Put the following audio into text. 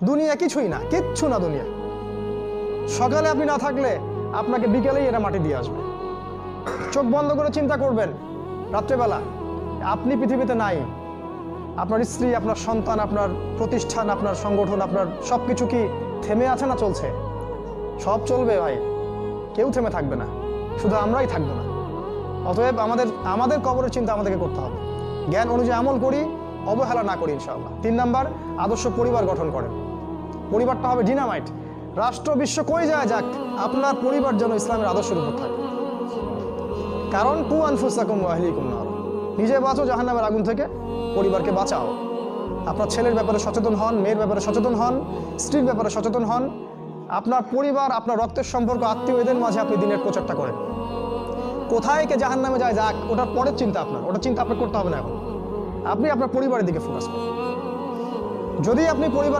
দুনিয়া কিছুই না, কিচ্ছু না দুনিয়া। সকালে আপনি না থাকলে আপনাকে বিকেলেই এরা মাটি দিয়ে আসবে। চোখ বন্ধ করে চিন্তা করবেন রাত্রেবেলা আপনি পৃথিবীতে নাই, আপনার স্ত্রী, আপনার সন্তান, আপনার প্রতিষ্ঠান, আপনার সংগঠন, আপনার সব কিছু কি থেমে আছে না চলছে? সব চলবে ভাই, কেউ থেমে থাকবে না, শুধু আমরাই থাকবো না। অতএব আমাদের কবরের চিন্তা আমাদেরকে করতে হবে। জ্ঞান অনুযায়ী আমল করি, অবহেলা না করি ইনশাআল্লাহ। 3 নাম্বার, আদর্শ পরিবার গঠন করেন। পরিবারটা হবে ডিনামাইট। রাষ্ট্র বিশ্ব কই যায় যাক, আপনার পরিবার যেন ইসলামের আদর্শের উপর থাকে। কারণ কু আনফুসাকুম ওয়া আহলিকুম নার, নিজে বাঁচো জাহান্নামের আগুন থেকে, পরিবারকে বাঁচাও। আপনার ছেলের ব্যাপারে সচেতন হন, মেয়ের ব্যাপারে সচেতন হন, স্ত্রীর ব্যাপারে সচেতন হন। আপনার পরিবার, আপনার রক্তের সম্পর্ক, আত্মীয়, এদের মাঝে আপনি দিনের প্রচারটা করেন। কোথায় কে জাহান্নামে যায় যাক, ওটার পরের চিন্তা আপনার, ওটা চিন্তা আপনার করতে হবে না। এখন আপনি আপনার পরিবারের দিকে ফোকাস করুন। যদি আপনি পরিবার